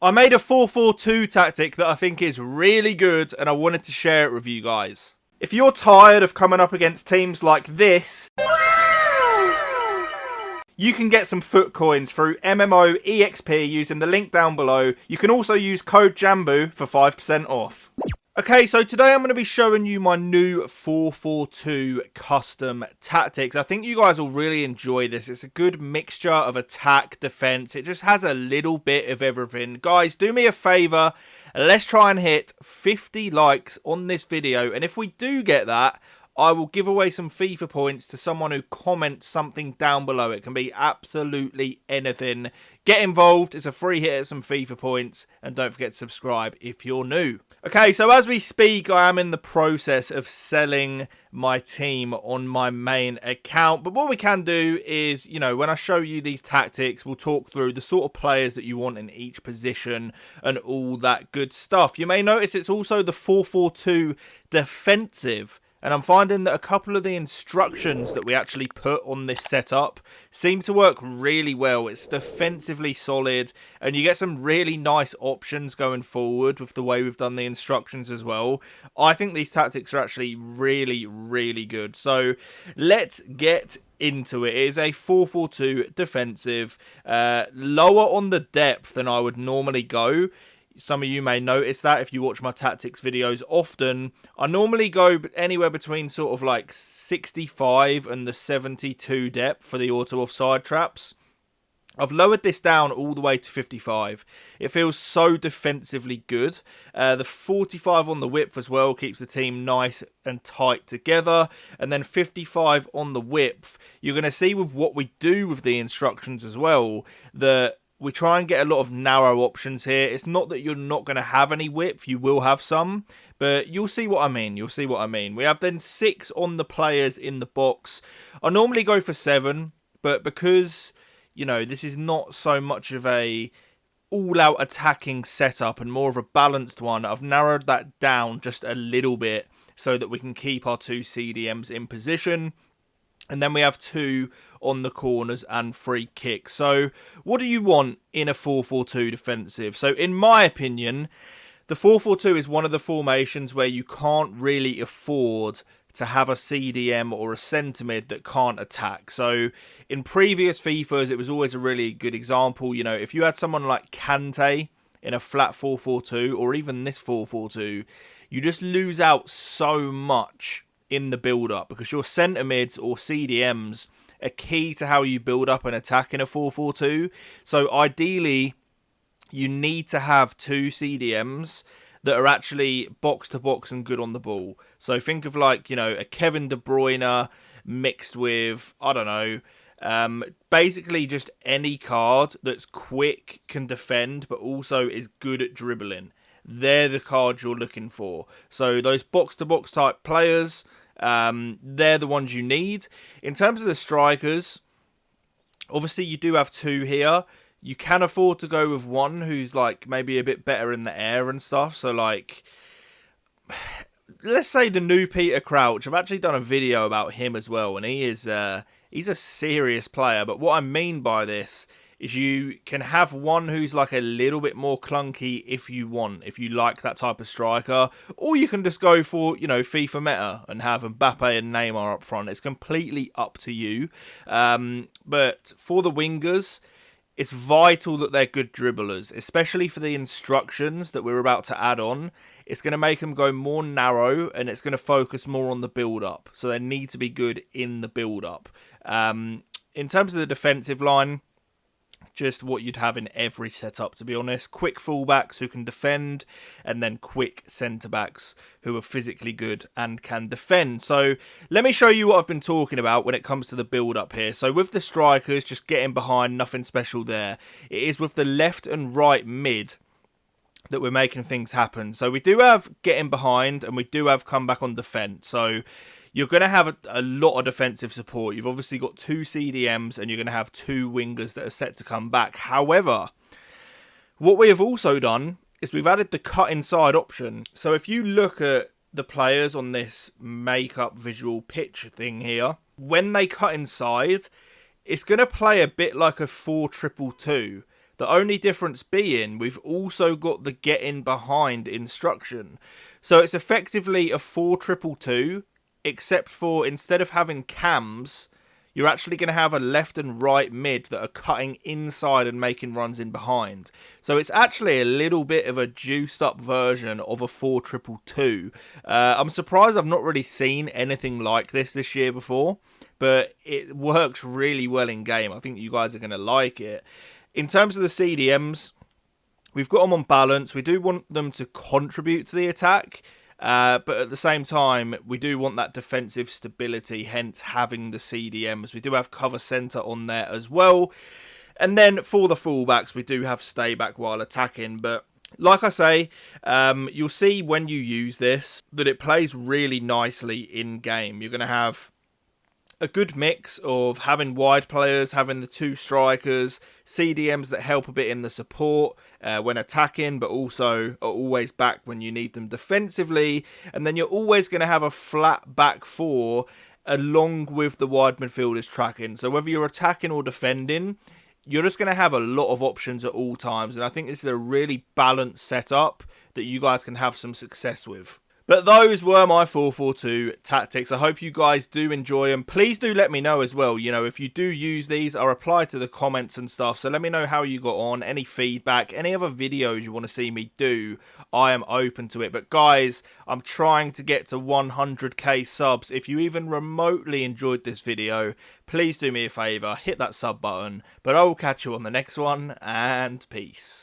I made a 4-4-2 tactic that I think is really good and I wanted to share it with you guys. If you're tired of coming up against teams like this, you can get some foot coins through MMO EXP using the link down below. You can also use code JambooUK for 5% off. Okay, so today I'm going to be showing you my new 4-4-2 custom tactics. I think you guys will really enjoy this. It's a good mixture of attack, defense. It just has a little bit of everything. Guys, do me a favor. Let's try and hit 50 likes on this video. And if we do get that, I will give away some FIFA points to someone who comments something down below. It can be absolutely anything. Get involved. It's a free hit at some FIFA points. And don't forget to subscribe if you're new. Okay, so as we speak, I am in the process of selling my team on my main account. But what we can do is, you know, when I show you these tactics, we'll talk through the sort of players that you want in each position and all that good stuff. You may notice it's also the 4-4-2 defensive. And I'm finding that a couple of the instructions that we actually put on this setup seem to work really well. It's defensively solid, and you get some really nice options going forward with the way we've done the instructions as well. I think these tactics are actually really, really good. So let's get into it. It is a 4-4-2 defensive, lower on the depth than I would normally go. Some of you may notice that if you watch my tactics videos often. I normally go anywhere between sort of like 65 and the 72 depth for the auto offside traps. I've lowered this down all the way to 55. It feels so defensively good. The 45 on the width as well keeps the team nice and tight together. And then 55 on the width. You're going to see with what we do with the instructions as well that we try and get a lot of narrow options here. It's not that you're not going to have any width. You will have some. But you'll see what I mean. You'll see what I mean. We have then 6 on the players in the box. I normally go for 7. But because, you know, this is not so much of a all-out attacking setup and more of a balanced one, I've narrowed that down just a little bit so that we can keep our 2 CDMs in position. And then we have 2 on the corners and free kicks. So what do you want in a 4-4-2 defensive? So in my opinion, the 4-4-2 is one of the formations where you can't really afford to have a CDM or a centre mid that can't attack. So in previous FIFAs, it was always a really good example. You know, if you had someone like Kante in a flat 4-4-2 or even this 4-4-2, you just lose out so much in the build-up because your centre mids or CDMs are key to how you build up an attack in a 4-4-2. So ideally, you need to have 2 CDMs that are actually box-to-box and good on the ball. So think of like, you know, a Kevin De Bruyne mixed with, I don't know, basically just any card that's quick, can defend, but also is good at dribbling. They're the cards you're looking for. So those box-to-box type players, they're the ones you need. In terms of the strikers, obviously you do have 2 here. You can afford to go with one who's like maybe a bit better in the air and stuff. So like, let's say the new Peter Crouch. I've actually done a video about him as well, and he's a serious player. But what I mean by this is you can have one who's like a little bit more clunky if you want, if you like that type of striker, or you can just go for, you know, FIFA meta and have Mbappe and Neymar up front. It's completely up to you. But for the wingers, it's vital that they're good dribblers, especially for the instructions that we're about to add on. It's going to make them go more narrow and it's going to focus more on the build-up. So they need to be good in the build-up. In terms of the defensive line, just what you'd have in every setup, to be honest. Quick fullbacks who can defend, and then quick centre-backs who are physically good and can defend. So let me show you what I've been talking about when it comes to the build-up here. So with the strikers, just getting behind, nothing special there. It is with the left and right mid that we're making things happen. So we do have getting behind, and we do have comeback on defence. So you're going to have a lot of defensive support. You've obviously got 2 CDMs and you're going to have 2 wingers that are set to come back. However, what we have also done is we've added the cut inside option. So if you look at the players on this make-up visual pitch thing here, when they cut inside, it's going to play a bit like a 4-2-2-2. The only difference being we've also got the get in behind instruction. So it's effectively a 4-2-2, except for instead of having cams, you're actually going to have a left and right mid that are cutting inside and making runs in behind. So it's actually a little bit of a juiced up version of a 4-2-2. I'm surprised I've not really seen anything like this year before, but it works really well in game. I think you guys are going to like it. In terms of the CDMs, we've got them on balance. We do want them to contribute to the attack. But at the same time, we do want that defensive stability, hence having the CDMs. We do have cover centre on there as well. And then for the fullbacks, we do have stay back while attacking. But like I say, you'll see when you use this that it plays really nicely in game. You're going to have a good mix of having wide players, having the 2 strikers, CDMs that help a bit in the support when attacking, but also are always back when you need them defensively. And then you're always going to have a flat back 4 along with the wide midfielders tracking. So whether you're attacking or defending, you're just going to have a lot of options at all times. And I think this is a really balanced setup that you guys can have some success with. But those were my 4-4-2 tactics. I hope you guys do enjoy them. Please do let me know as well. You know, if you do use these, I'll reply to the comments and stuff. So let me know how you got on, any feedback, any other videos you want to see me do. I am open to it. But guys, I'm trying to get to 100k subs. If you even remotely enjoyed this video, please do me a favour, hit that sub button. But I will catch you on the next one, and peace.